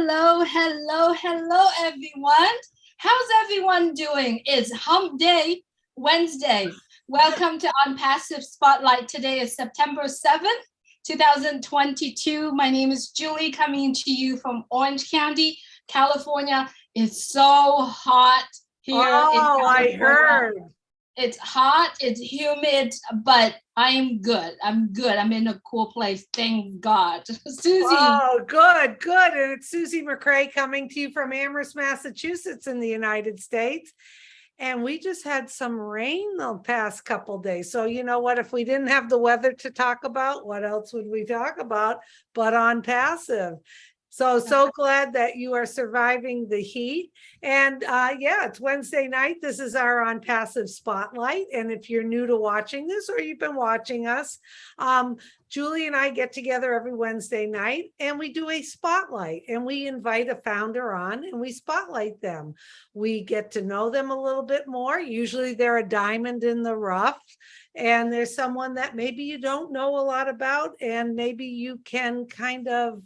Hello, everyone. How's everyone doing? It's Hump Day, Wednesday. Welcome to On Passive Spotlight. Today is September 7th, 2022. My name is Julie, coming to you from Orange County, California. It's so hot here in California. I heard. It's hot, it's humid, but I'm good. I'm in a cool place. Thank God. Susie. Oh, good. And it's Susie McCrae coming to you from Amherst, Massachusetts in the United States. And we just had some rain the past couple days. So you know what? If we didn't have the weather to talk about, what else would we talk about but on passive? So glad that you are surviving the heat. And yeah, it's Wednesday night. This is our On Passive Spotlight. And if you're new to watching this or you've been watching us, Julie and I get together every Wednesday night and we do a spotlight and we invite a founder on and we spotlight them. We get to know them a little bit more. Usually they're a diamond in the rough. And there's someone that maybe you don't know a lot about, and maybe you can kind of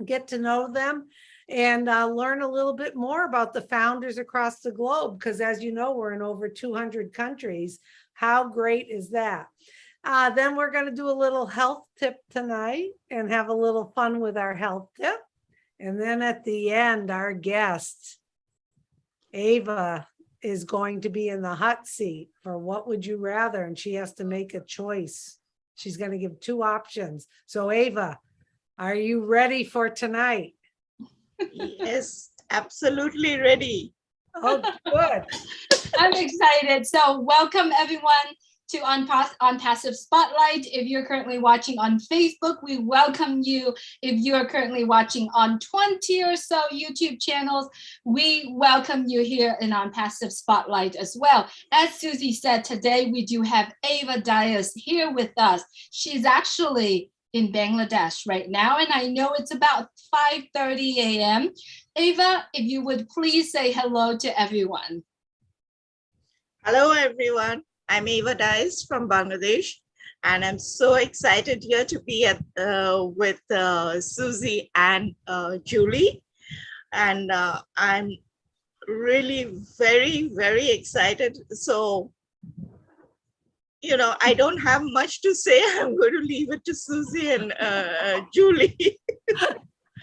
get to know them and learn a little bit more about the founders across the globe, because as you know, we're in over 200 countries. How great is that? Then we're going to do a little health tip tonight and have a little fun with our health tip. And then at the end, our guest, Ava, is going to be in the hot seat for What Would You Rather? And she has to make a choice. She's going to give two options. So Ava, are you ready for tonight? Yes, absolutely ready. Oh, good. I'm excited. So welcome everyone to On Passive Spotlight. If you're currently watching on Facebook, we welcome you. If you're currently watching on 20 or so YouTube channels, we welcome you here in On Passive Spotlight as well. As Susie said, today we do have Ava Dias here with us. She's actually in Bangladesh right now, and I know it's about 5:30 a.m. Ava, if you would please say hello to everyone. Hello, everyone. I'm Ava Dias from Bangladesh, and I'm so excited here to be with Susie and Julie. And I'm really very, very excited. So, you know, I don't have much to say. I'm going to leave it to Susie and Julie.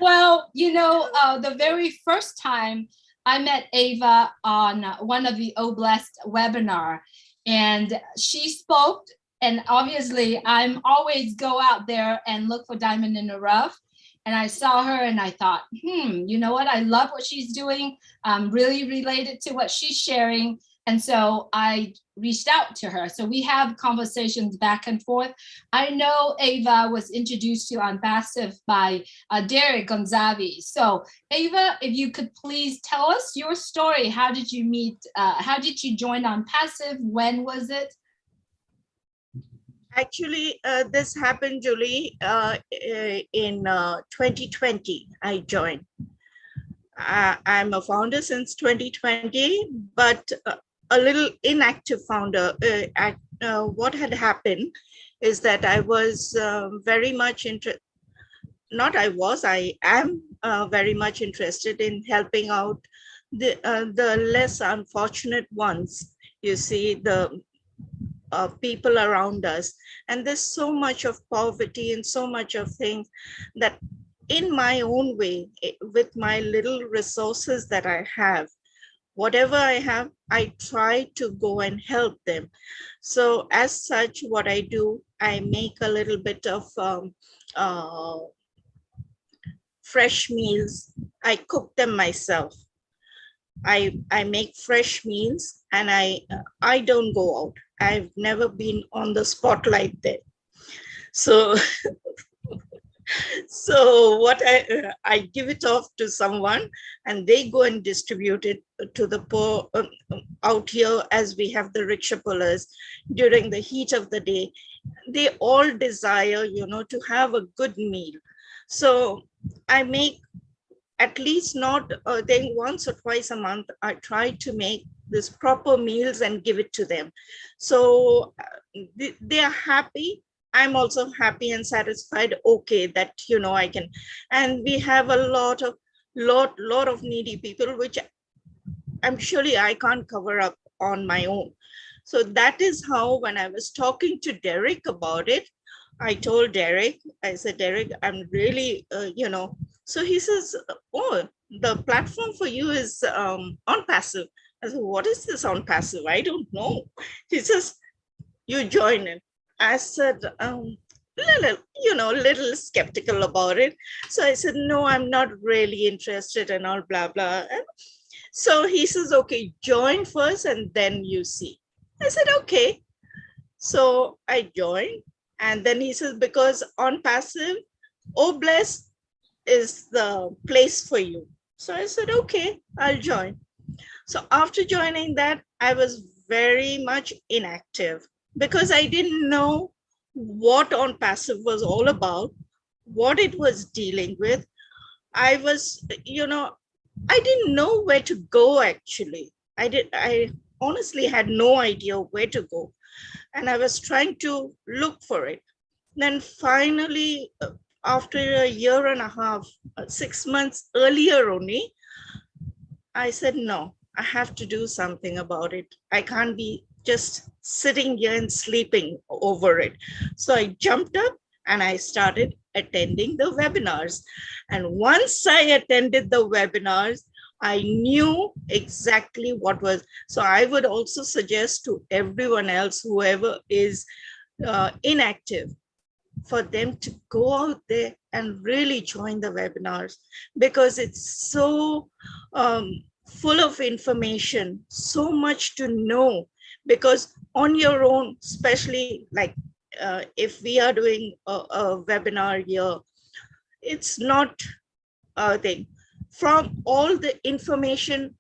Well, you know, the very first time I met Ava on one of the Oblast webinar, and she spoke, and obviously I'm always go out there and look for diamond in the rough. And I saw her and I thought, you know what? I love what she's doing. I'm really related to what she's sharing. And so I reached out to her. So we have conversations back and forth. I know Ava was introduced to On Passive by Derek Gonzavi. So Ava, if you could please tell us your story. How did you meet? How did you join On Passive? When was it? Actually, this happened, Julie, in 2020, I joined. I'm a founder since 2020, but a little inactive founder. What had happened is that I was very much interested, I am very much interested in helping out the less unfortunate ones. You see, the people around us. And there's so much of poverty and so much of things that in my own way, with my little resources that I have, whatever I have, I try to go and help them. So as such, what I do, I make a little bit of fresh meals. I cook them myself. I make fresh meals, and I don't go out. I've never been on the spotlight there. So what I give it off to someone, and they go and distribute it to the poor out here, as we have the rickshaw pullers during the heat of the day. They all desire, you know, to have a good meal. So I make at least not then once or twice a month, I try to make this proper meals and give it to them. So they are happy. I'm also happy and satisfied. Okay, that, you know, I can, and we have a lot of needy people, which I'm surely I can't cover up on my own. So that is how, when I was talking to Derek about it, I told Derek, I said, Derek, I'm really, so he says, oh, the platform for you is on passive. I said, what is this on passive? I don't know. He says, you join it. I said, little skeptical about it. So I said, no, I'm not really interested and all blah, blah. And so he says, okay, join first and then you see. I said, okay. So I joined. And then he says, because on passive, Oblast is the place for you. So I said, okay, I'll join. So after joining that, I was very much inactive because I didn't know what on passive was all about, what it was dealing with. I was, I didn't know where to go actually. I honestly had no idea where to go. And I was trying to look for it. Then finally, after a year and a half, 6 months earlier only, I said, no, I have to do something about it. I can't be just sitting here and sleeping over it. So I jumped up and I started attending the webinars. And once I attended the webinars, I knew exactly what was. So I would also suggest to everyone else, whoever is inactive, for them to go out there and really join the webinars, because it's so full of information, so much to know. Because on your own, especially like if we are doing a webinar here, it's not a thing. From all the information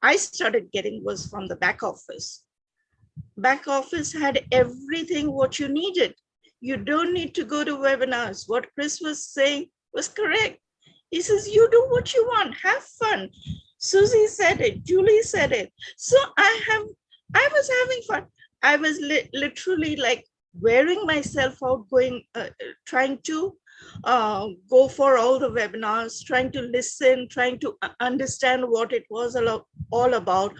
I started getting was from the back office. Back office had everything what you needed. You don't need to go to webinars. What Chris was saying was correct. He says, you do what you want, have fun. Susie said it, Julie said it. So I was having fun. I was literally like wearing myself out, going, trying to go for all the webinars, trying to listen, trying to understand what it was all about.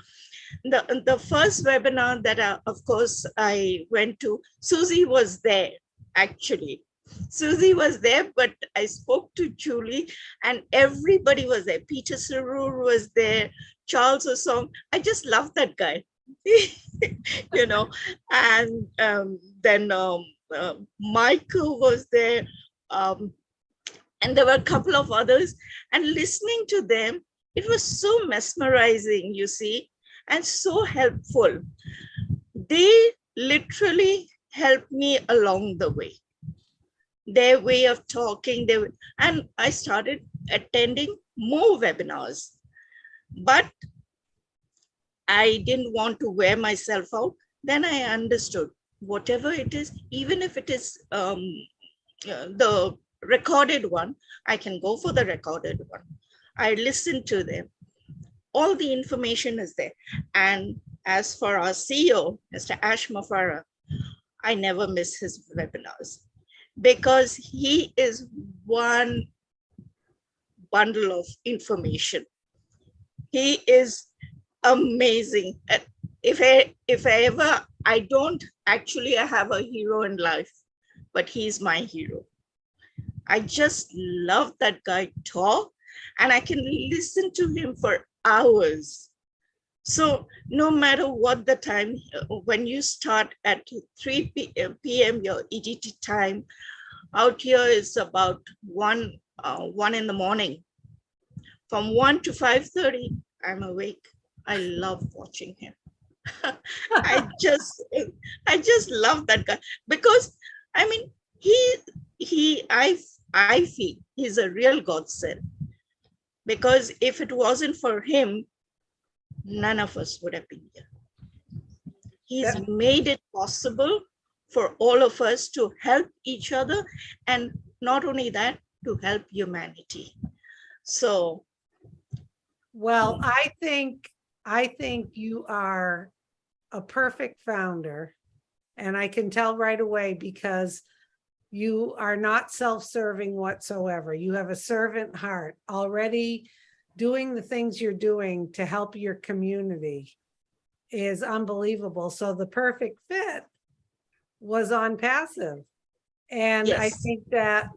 The first webinar that of course I went to, Susie was there actually. Susie was there, but I spoke to Julie and everybody was there. Peter Sarur was there, Charles Osong. I just love that guy, and then Michael was there. And there were a couple of others, and listening to them, it was so mesmerizing, you see, and so helpful. They literally helped me along the way. Their way of talking, and I started attending more webinars. But I didn't want to wear myself out. Then I understood, whatever it is, even if it is the recorded one, I can go for the recorded one. I listen to them. All the information is there. And as for our CEO, Mr. Ash Mafara, I never miss his webinars because he is one bundle of information. He is amazing. If I don't actually have a hero in life, but he's my hero. I just love that guy talk, and I can listen to him for hours. So no matter what the time, when you start at 3 p.m. your EDT time, out here is about 1 in the morning. From 1 to 5:30, I'm awake. I love watching him. I just love that guy because, I mean, I feel he's a real godsend, because if it wasn't for him, none of us would have been here. He's made it possible for all of us to help each other, and not only that, to help humanity. So, well, I think you are a perfect founder, and I can tell right away because You are not self-serving whatsoever. You have a servant heart, already doing the things you're doing to help your community is unbelievable. So the perfect fit was on passive. And I Yes. think that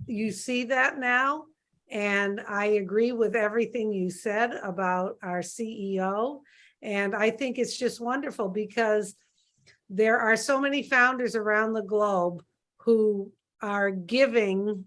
you see that now. And I agree with everything you said about our CEO. And I think it's just wonderful because there are so many founders around the globe who are giving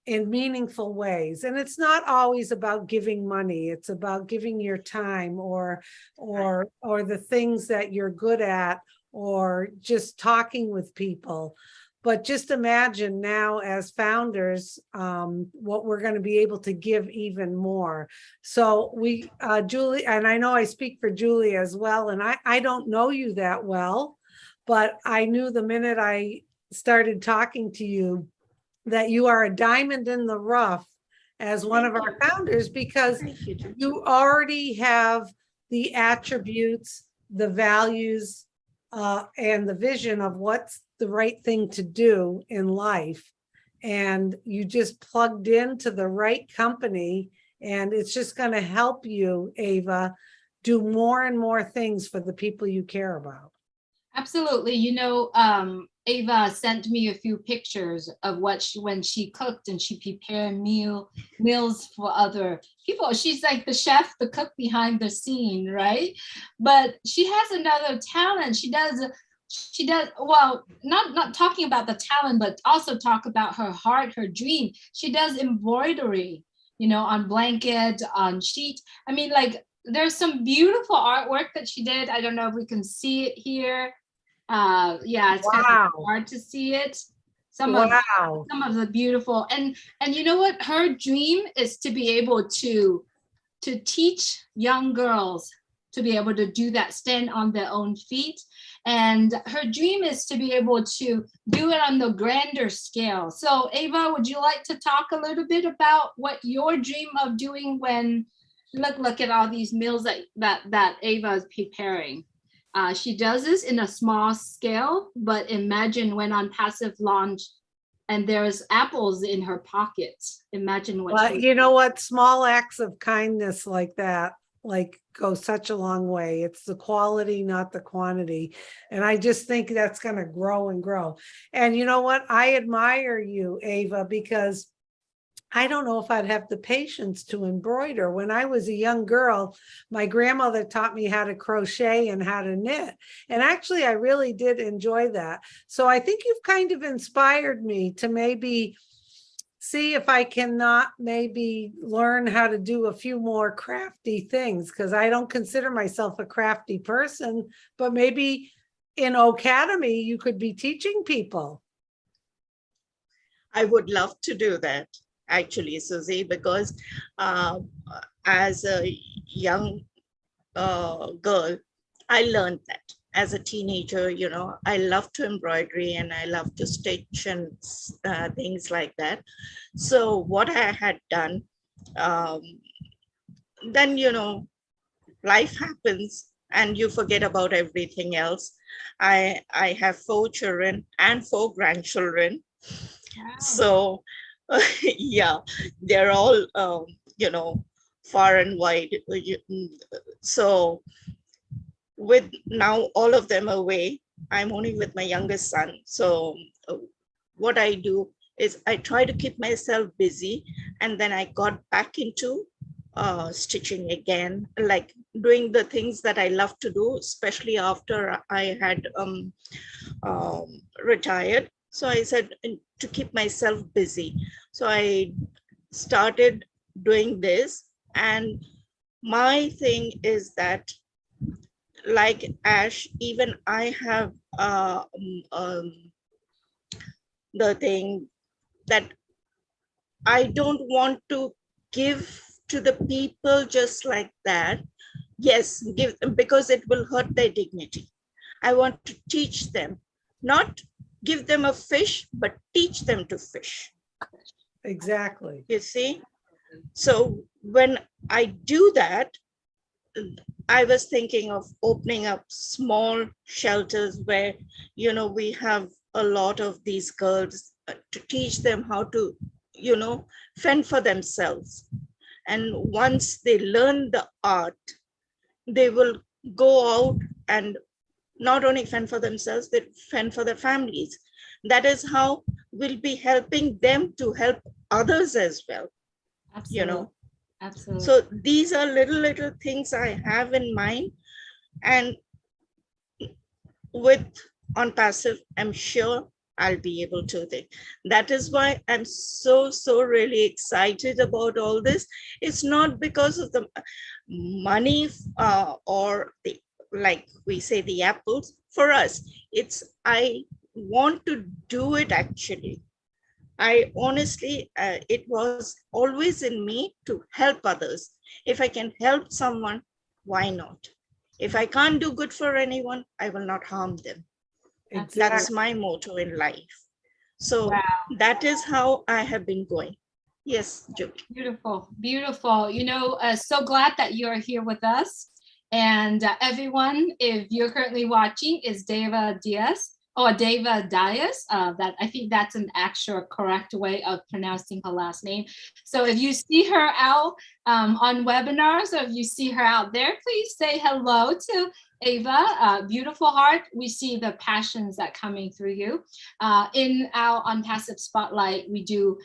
in meaningful ways. And it's not always about giving money. It's about giving your time or the things that you're good at, or just talking with people. But just imagine now as founders, what we're going to be able to give even more. So we, Julie, and I know I speak for Julie as well, and I don't know you that well, but I knew the minute I started talking to you that you are a diamond in the rough as one of our founders, because Thank you, Julie. you already have the attributes, the values, and the vision of what's the right thing to do in life. And you just plugged into the right company, and it's just going to help you, Ava, do more and more things for the people you care about. Absolutely. Ava sent me a few pictures of when she cooked and she prepared meals for other people. She's like the chef, the cook behind the scene, right? But she has another talent. She does well, not talking about the talent, but also talk about her heart, her dream. She does embroidery, on blanket, on sheet. I mean, like, there's some beautiful artwork that she did. I don't know if we can see it here. It's kind of hard to see it. Some of the beautiful, and you know what? Her dream is to be able to teach young girls to be able to do that, stand on their own feet. And her dream is to be able to do it on the grander scale. So Ava, would you like to talk a little bit about what your dream of doing when, look at all these meals that Ava is preparing? She does this in a small scale, but imagine when on passive launch and there's apples in her pockets. Imagine what you know what? Small acts of kindness like that, go such a long way. It's the quality, not the quantity. And I just think that's going to grow and grow. And you know what? I admire you, Ava, because I don't know if I'd have the patience to embroider. When I was a young girl, my grandmother taught me how to crochet and how to knit. And actually, I really did enjoy that. So I think you've kind of inspired me to maybe see if I cannot maybe learn how to do a few more crafty things, because I don't consider myself a crafty person, but maybe in Academy, you could be teaching people. I would love to do that, actually, Susie, because as a young girl, I learned that. As a teenager, I love to embroidery and I love to stitch and things like that. So what I had done, then, life happens and you forget about everything else. I have 4 children and 4 grandchildren. Wow. So yeah, they're all, far and wide. So with now all of them away, I'm only with my youngest son. So what I do is I try to keep myself busy, and then I got back into stitching again, like doing the things that I love to do, especially after I had retired. So I said to keep myself busy. So I started doing this, and my thing is that, like Ash, even I have the thing that I don't want to give to the people just like that. Yes, give them, because it will hurt their dignity. I want to teach them, not give them a fish, but teach them to fish. Exactly. You see? So when I do that, I was thinking of opening up small shelters where, we have a lot of these girls to teach them how to, fend for themselves. And once they learn the art, they will go out and not only fend for themselves, they fend for their families. That is how we'll be helping them to help others as well. Absolutely. Absolutely. So these are little things I have in mind. And with On Passive, I'm sure I'll be able to do. That is why I'm so really excited about all this. It's not because of the money or the, like we say, the apples. For us, it's I want to do it actually. I honestly, it was always in me to help others. If I can help someone, why not? If I can't do good for anyone, I will not harm them. Exactly. That's my motto in life. So Wow. that is how I have been going. Yes, Julie. Beautiful, beautiful. So glad that you're here with us. And everyone, if you're currently watching, is Deva Diaz. Deva Diaz. That I think that's an actual correct way of pronouncing her last name. So if you see her out on webinars, or if you see her out there, please say hello to Ava. Beautiful heart. We see the passions that coming through you. In our On Passive Spotlight, we do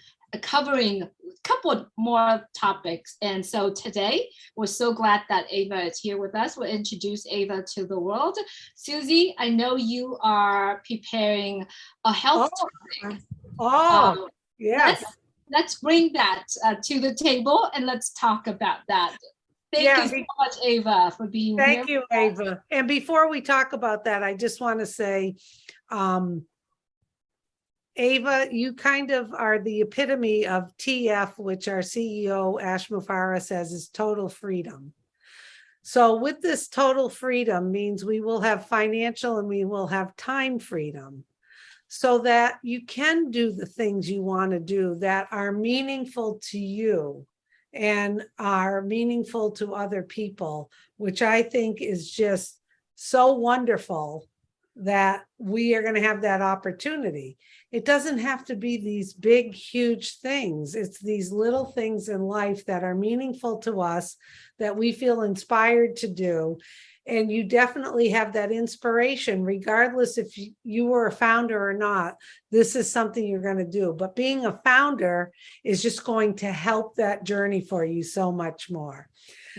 covering a couple more topics. And so today, we're so glad that Ava is here with us. We'll introduce Ava to the world. Susie, I know you are preparing a health topic. Yes. Let's bring that to the table and let's talk about that. Thank you so much, Ava, for being here. Thank you, Ava. And before we talk about that, I just want to say, Ava, you kind of are the epitome of TF, which our CEO, Ash Mufarah, says is total freedom. So with this total freedom means we will have financial and we will have time freedom so that you can do the things you want to do that are meaningful to you and are meaningful to other people, which I think is just so wonderful that we are going to have that opportunity. It doesn't have to be these big, huge things. It's these little things in life that are meaningful to us that we feel inspired to do. And you definitely have that inspiration, regardless if you were a founder or not. This is something you're going to do. But being a founder is just going to help that journey for you so much more.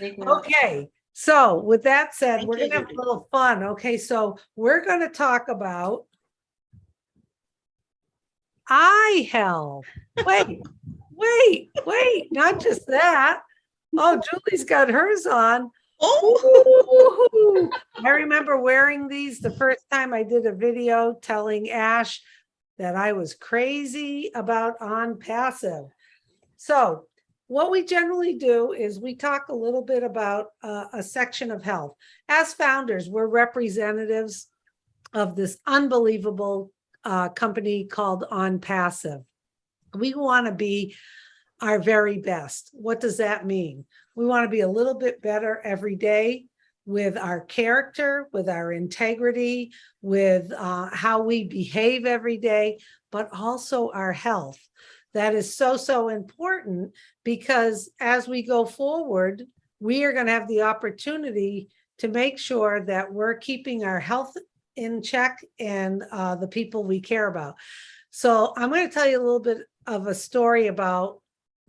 Okay. So with that said, we're going to have a little fun. Okay. So we're going to talk about eye health. Wait, not just that. Oh, Julie's got hers on. Oh, I remember wearing these the first time I did a video telling Ash that I was crazy about On Passive. So what we generally do is we talk a little bit about a section of health. As founders, we're representatives of this unbelievable company called On Passive. We want to be our very best. What does that mean? We want to be a little bit better every day with our character, with our integrity, with how we behave every day, but also our health. That is so important because as we go forward, we are going to have the opportunity to make sure that we're keeping our health in check and the people we care about. So I'm going to tell you a little bit of a story about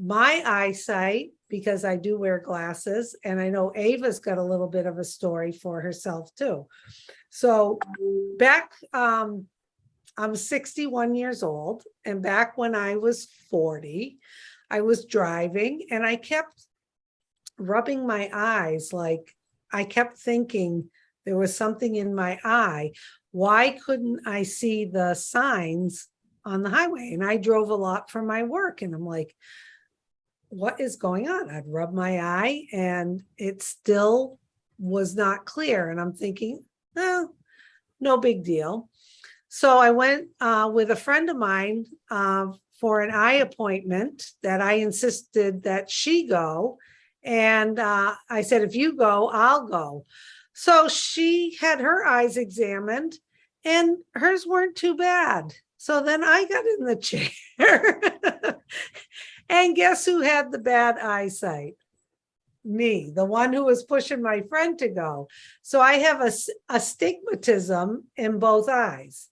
my eyesight, because I do wear glasses, and I know Ava's got a little bit of a story for herself too. So back, I'm 61 years old, and back when I was 40, I was driving and I kept rubbing my eyes. Like I kept thinking there was something in my eye. Why couldn't I see the signs on the highway? And I drove a lot for my work, and I'm like, what is going on? I'd rub my eye and it still was not clear. And I'm thinking, oh, no big deal. So I went with a friend of mine for an eye appointment that I insisted that she go. And I said, if you go, I'll go. So she had her eyes examined and hers weren't too bad. So then I got in the chair. And guess who had the bad eyesight? Me, the one who was pushing my friend to go. So I have astigmatism in both eyes.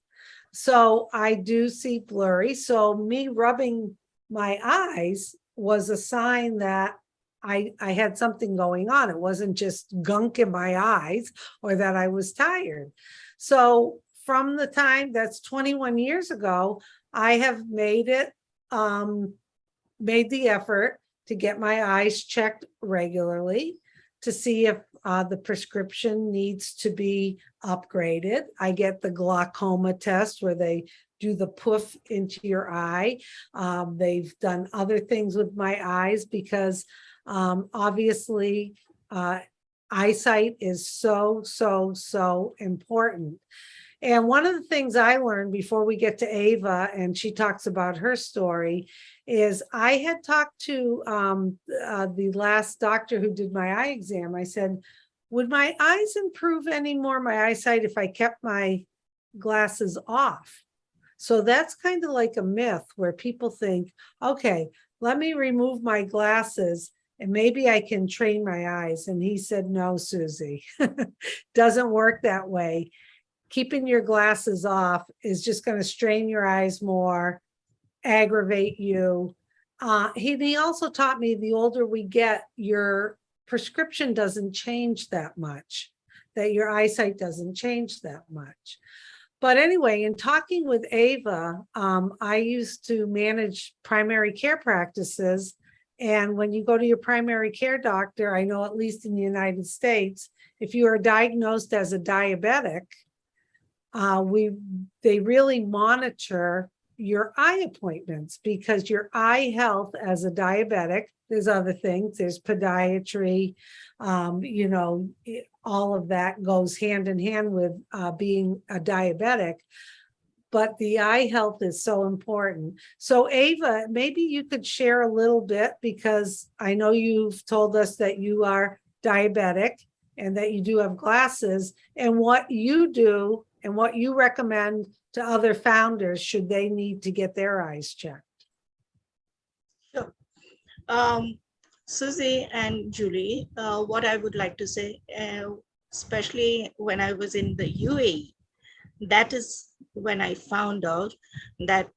So I do see blurry. So me rubbing my eyes was a sign that I had something going on. It wasn't just gunk in my eyes or that I was tired. So from the time, that's 21 years ago, I have made the effort to get my eyes checked regularly to see if the prescription needs to be upgraded. I get the glaucoma test where they do the poof into your eye. They've done other things with my eyes because obviously eyesight is so important. And one of the things I learned before we get to Ava, and she talks about her story, is I had talked to the last doctor who did my eye exam. I said, would my eyes improve any more, my eyesight, if I kept my glasses off? So that's kind of like a myth where people think, okay, let me remove my glasses and maybe I can train my eyes. And he said, no, Susie, doesn't work that way. Keeping your glasses off is just going to strain your eyes more, aggravate you. He also taught me the older we get, your prescription doesn't change that much, that your eyesight doesn't change that much. But anyway, in talking with Ava, I used to manage primary care practices. And when you go to your primary care doctor, I know at least in the United States, if you are diagnosed as a diabetic, they really monitor your eye appointments because your eye health as a diabetic, there's other things, there's podiatry, all of that goes hand in hand with being a diabetic. But the eye health is so important. So Ava, maybe you could share a little bit, because I know you've told us that you are diabetic and that you do have glasses, and what you do and what you recommend to other founders should they need to get their eyes checked. Sure. Susie and Julie, what I would like to say, especially when I was in the UAE, that is when I found out that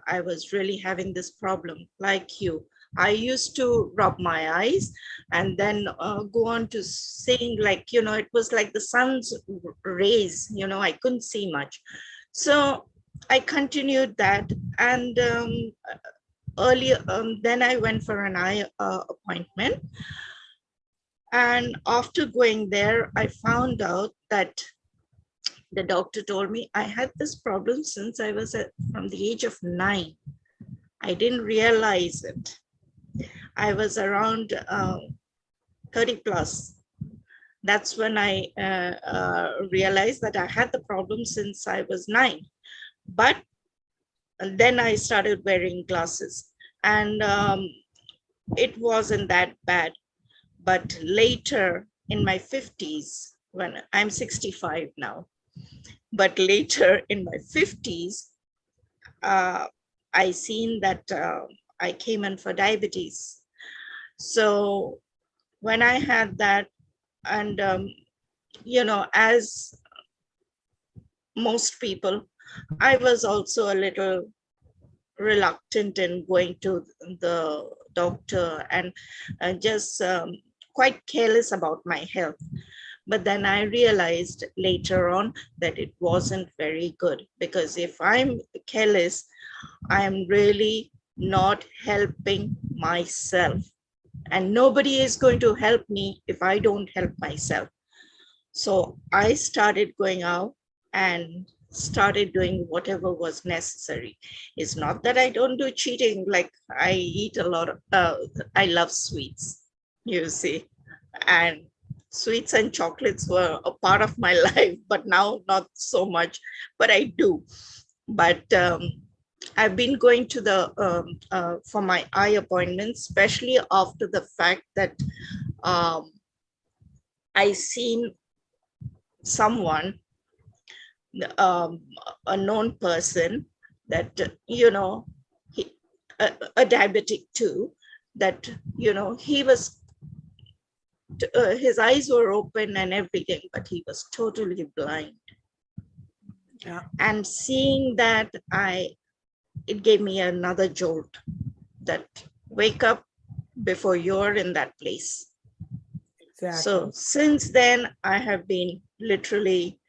I was really having this problem like you. I used to rub my eyes and then go on to saying, like, it was like the sun's rays, I couldn't see much. So I continued that. And earlier, then I went for an eye appointment. And after going there, I found out that the doctor told me I had this problem since I was from the age of 9. I didn't realize it. I was around 30 plus. That's when I realized that I had the problem since I was 9. But then I started wearing glasses, and it wasn't that bad. But later in my 50s, when I'm 65 now, but later in my 50s, I seen that I came in for diabetes. So when I had that, and as most people, I was also a little reluctant in going to the doctor and just quite careless about my health. But then I realized later on that it wasn't very good, because if I'm careless, I'm really not helping myself. And nobody is going to help me if I don't help myself. So I started going out and started doing whatever was necessary. It's not that I don't do cheating, like I eat a lot of, I love sweets, you see, and sweets and chocolates were a part of my life, but now not so much, but I do. But I've been going to the for my eye appointments, especially after the fact that I seen someone um, a known person that, you know, a diabetic too, that, you know, he was, his eyes were open and everything, but he was totally blind. Yeah. And seeing that, it gave me another jolt, that wake up before you're in that place. Exactly. So since then, I have been literally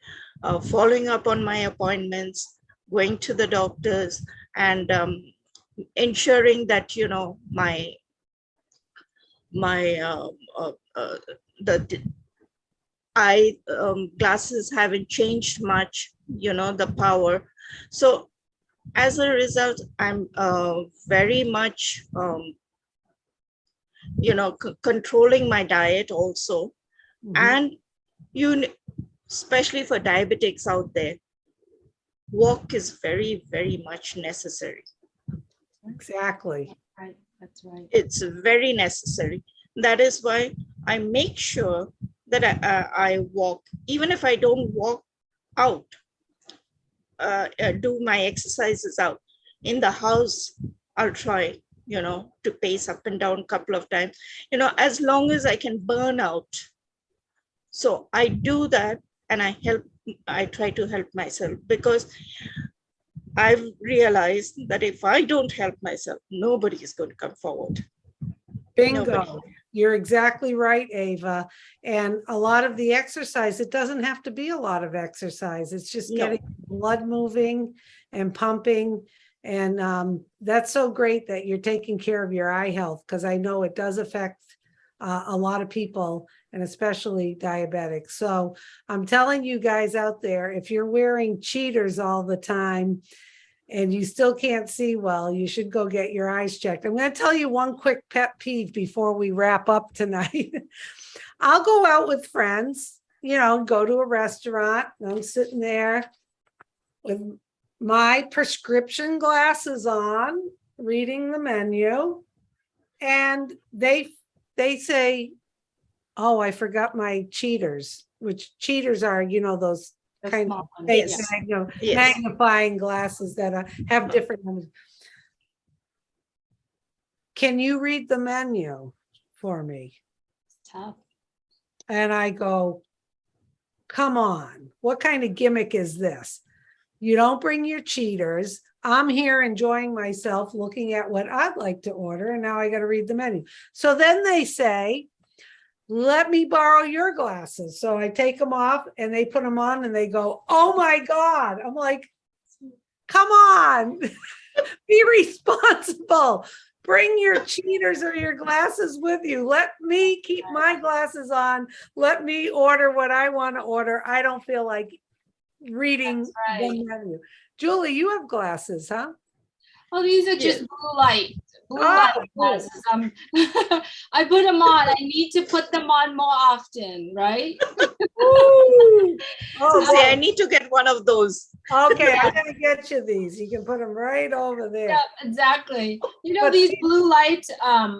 following up on my appointments, going to the doctors, and ensuring that, you know, my the eye glasses haven't changed much, you know, the power. So as a result, I'm very much, you know, controlling my diet also. Mhm. And especially for diabetics out there, walk is very, very much necessary. Exactly. Right, that's right. It's very necessary. That is why I make sure that I walk, even if I don't walk out, do my exercises out in the house. I'll try, you know, to pace up and down a couple of times, you know, as long as I can burn out. So I do that, and I try to help myself, because I've realized that if I don't help myself, nobody is going to come forward. Bingo. Nobody. You're exactly right, Ava. And a lot of the exercise, it doesn't have to be a lot of exercise. It's just No. getting blood moving and pumping. And that's so great that you're taking care of your eye health, because I know it does affect a lot of people, and especially diabetics. So I'm telling you guys out there, if you're wearing cheaters all the time and you still can't see well, you should go get your eyes checked. I'm going to tell you one quick pet peeve before we wrap up tonight. I'll go out with friends, you know, go to a restaurant, and I'm sitting there with my prescription glasses on, reading the menu, and they say, "Oh, I forgot my cheaters," which cheaters are, you know, those The kind small of ones, fake yeah. Yes. magnifying glasses that have different numbers. Can you read the menu for me? It's tough. And I go, come on, what kind of gimmick is this? You don't bring your cheaters. I'm here enjoying myself, looking at what I'd like to order, and now I got to read the menu. So then they say, let me borrow your glasses. So I take them off and they put them on and they go, oh my God. I'm like, come on, be responsible. Bring your cheaters or your glasses with you. Let me keep my glasses on. Let me order what I want to order. I don't feel like reading the menu. Julie, you have glasses, huh? Oh, these are just Yes. blue light glasses. I put them on. I need to put them on more often, right? Ooh. Oh, Susie, I need to get one of those. okay, I'm gonna get you these. You can put them right over there. Yeah, exactly. You know, But these see- blue lights are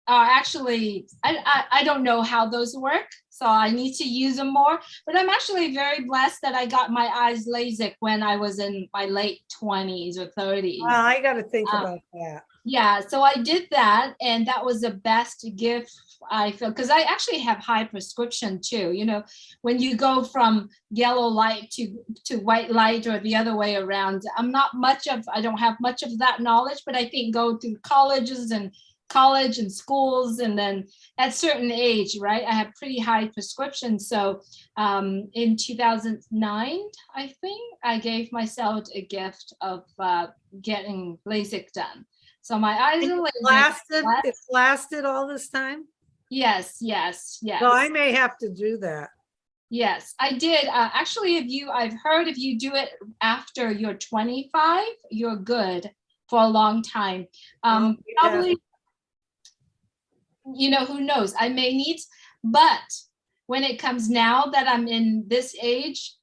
actually, I don't know how those work, so I need to use them more. But I'm actually very blessed that I got my eyes LASIK when I was in my late 20s or 30s. Well, I got to think about that. Yeah, so I did that, and that was the best gift I feel, because I actually have high prescription too. You know, when you go from yellow light to white light or the other way around, I don't have much of that knowledge, but I think go through college and schools, and then at certain age, right? I have pretty high prescription. So in 2009, I think I gave myself a gift of getting LASIK done. So my eyes are LASIK. It's lasted all this time? Yes. So I may have to do that. Yes, I did. Actually, I've heard if you do it after you're 25, you're good for a long time. Yeah. Probably, you know, who knows? I may need, but when it comes now that I'm in this age,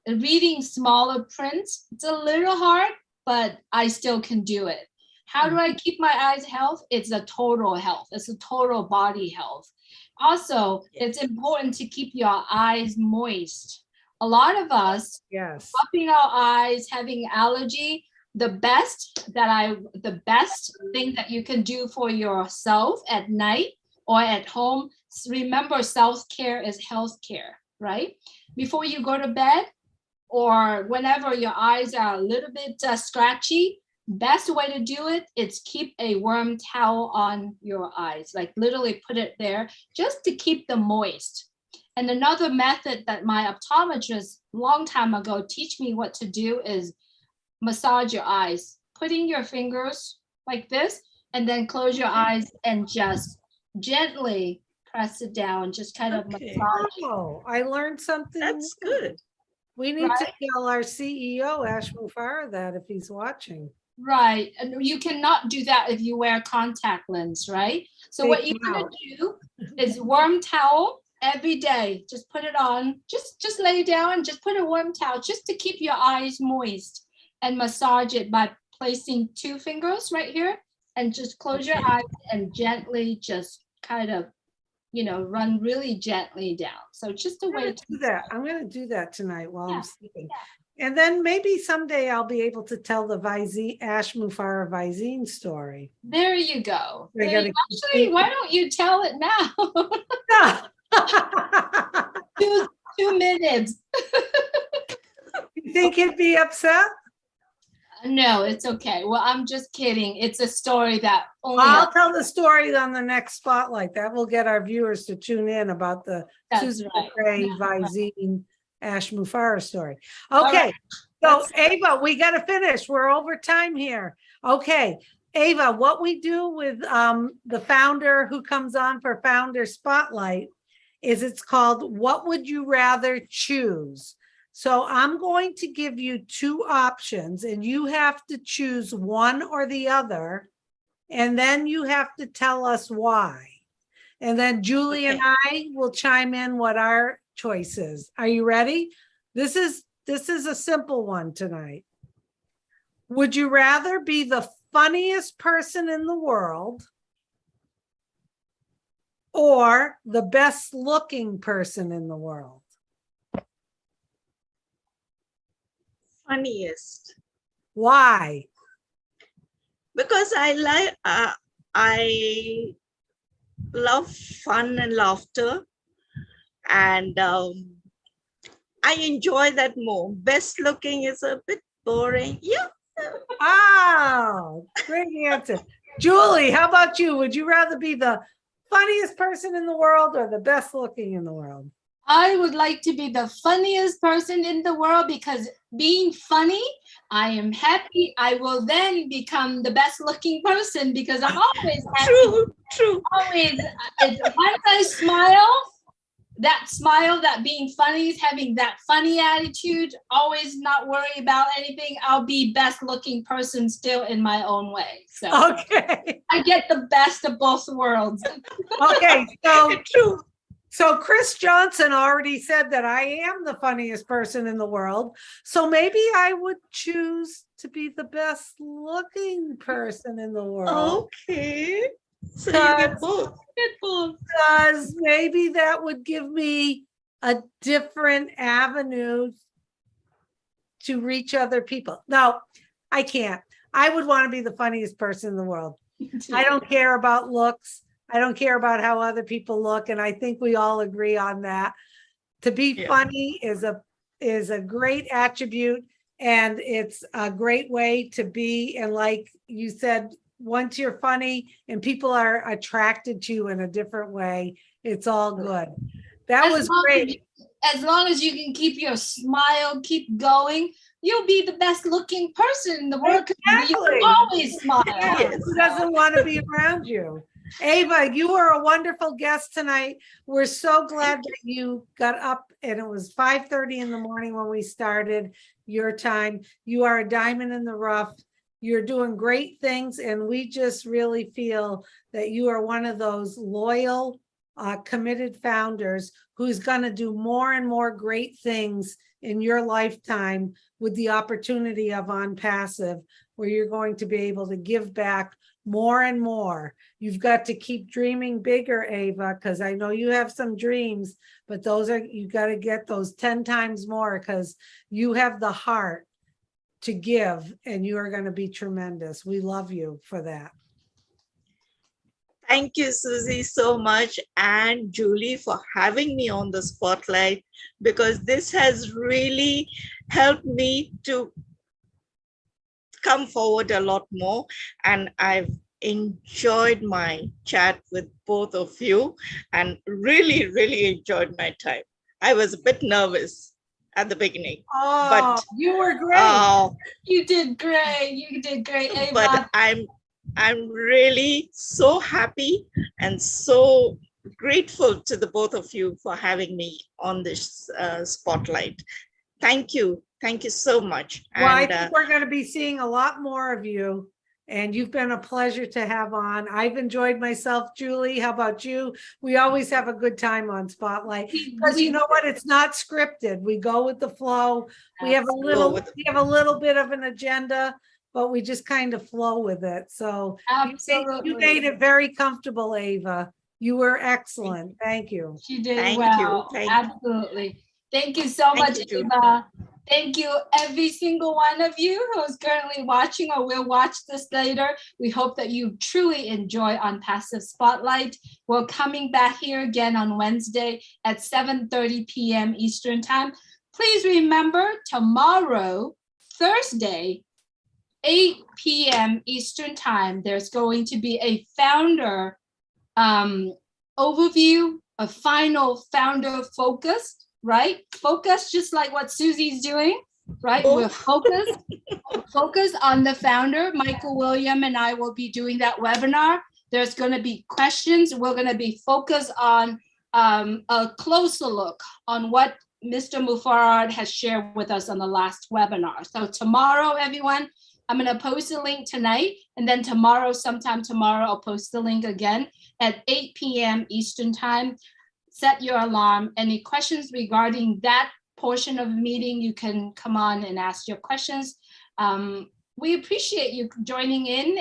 reading smaller prints, it's a little hard, but I still can do it. How do I keep my eyes health? It's a total health. It's a total body health. Also, it's important to keep your eyes moist A lot of us Yes. rubbing our eyes, having allergy, the best thing that you can do for yourself at night or at home, remember self-care is healthcare, right? Before you go to bed or whenever your eyes are a little bit scratchy, best way to do it is keep a warm towel on your eyes, like literally put it there just to keep them moist. And another method that my optometrist long time ago teach me what to do is massage your eyes, putting your fingers like this, and then close your eyes and just gently press it down, just kind of Okay. massage. Oh, I learned something. That's new. good. We need to Right. tell our CEO, Ash Mufareh, that if he's watching. Right, and you cannot do that if you wear contact lens, right? So Take what you them want out. to do is warm towel every day. Just put it on, just lay down and just put a warm towel just to keep your eyes moist and massage it by placing 2 fingers right here and just close your Okay. eyes and gently just kind of, run really gently down. So just a I'm way gonna to do that. I'm gonna do that tonight while I'm Yeah, sleeping. And then maybe someday I'll be able to tell the Ash Mufareh Visine story. there you go. I gotta Actually, why don't you tell it now? two, 2 minutes. You think he'd be upset? No, it's okay. Well, I'm just kidding. It's a story that only I'll tell the story on the next spotlight. That will get our viewers to tune in about the That's Susan right. McRae, Visine, Ash Mufareh story. All Okay, right. so Let's- Ava, we got to finish. We're over time here. Okay, Ava, what we do with the founder who comes on for Founder Spotlight is it's called What Would You Rather Choose? So I'm going to give you 2 options and you have to choose one or the other. And then you have to tell us why. And then Julie and I will chime in what our choice is. Are you ready? This is a simple one tonight. Would you rather be the funniest person in the world or the best looking person in the world? Funniest. Why? Because I love fun and laughter, and I enjoy that more. Best looking is a bit boring. Yeah. Oh, great answer. Julie, how about you? Would you rather be the funniest person in the world or the best looking in the world? I would like to be the funniest person in the world because being funny, I am happy. I will then become the best looking person because I'm always happy. True. Always, once I smile, that being funny is having that funny attitude, always not worry about anything. I'll be best looking person still in my own way. So Okay. I get the best of both worlds. Okay. So True. So Chris Johnson already said that I am the funniest person in the world. So maybe I would choose to be the best looking person in the world. Okay. So you get both. Because maybe that would give me a different avenue to reach other people. No, I can't. I would want to be the funniest person in the world. I don't care about looks. I don't care about how other people look. And I think we all agree on that. To be funny is a great attribute, and it's a great way to be. And like you said, once you're funny and people are attracted to you in a different way, it's all good. That was great. As long as you can keep your smile, keep going, you'll be the best looking person in the world. Exactly. You can always smile. Yes. Who doesn't want to be around you? Ava, you were a wonderful guest tonight. We're so glad that you got up, and it was 5:30 in the morning when we started your time. You are a diamond in the rough. You're doing great things, and we just really feel that you are one of those loyal, committed founders who's going to do more and more great things in your lifetime with the opportunity of On Passive, where you're going to be able to give back more and more. You've got to keep dreaming bigger, Ava, because I know you have some dreams, but those are, you got to get those 10 times more because you have the heart to give and you are going to be tremendous. We love you for that. Thank you, Susie, so much, and Julie, for having me on the spotlight, because this has really helped me to come forward a lot more. And I've enjoyed my chat with both of you and really, really enjoyed my time. I was a bit nervous at the beginning, Oh, but you were great. You did great. You did great, Ava. But I'm really so happy and so grateful to the both of you for having me on this spotlight. Thank you. Thank you so much. Well, I And think we're going to be seeing a lot more of you, and you've been a pleasure to have on. I've enjoyed myself. Julie, how about you? We always have a good time on Spotlight because you know what? It's not scripted. We go with the flow. We have a little bit of an agenda, but we just kind of flow with it. So you made it very comfortable, Ava. You were excellent. Thank you. She did Thank well. you. Absolutely. Thank you so much, Ava. Thank you, every single one of you who is currently watching or will watch this later. We hope that you truly enjoy On Passive Spotlight. We're coming back here again on Wednesday at 7:30 p.m. Eastern Time. Please remember, tomorrow, Thursday, 8 p.m. Eastern Time, there's going to be a founder overview, a final founder focused. Right? Focus, just like what Susie's doing, right? We're focused on the founder. Michael William and I will be doing that webinar. There's going to be questions. We're going to be focused on a closer look on what Mr. Mufarad has shared with us on the last webinar. So tomorrow, everyone, I'm going to post a link tonight, and then tomorrow, sometime tomorrow, I'll post the link again at 8 p.m. Eastern Time. Set your alarm. Any questions regarding that portion of the meeting, you can come on and ask your questions. We appreciate you joining in,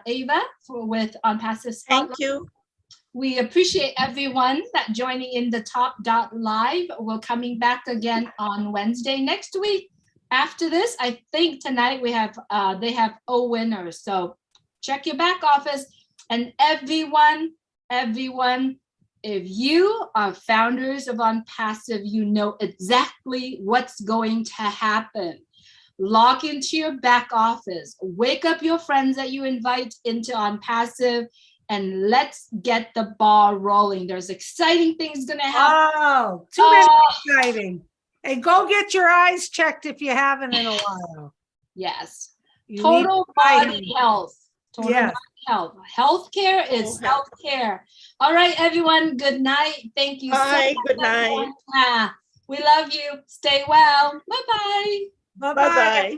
Ava, with On Passive Spotlight. Thank you. We appreciate everyone that joining in the Top Dot Live. We're coming back again on Wednesday next week. After this, I think tonight we have they have O winners. So check your back office. And everyone, if you are founders of On Passive, you know exactly what's going to happen. Log into your back office, wake up your friends that you invite into On Passive, and let's get the ball rolling. There's exciting things going to happen. Oh, too many exciting. And go get your eyes checked if you haven't in a while. Yes. Total body health. Total body health. Healthcare is healthcare. All right, everyone. Good night. Thank you. Bye. Good night. We love you. Stay well. Bye-bye. Bye-bye.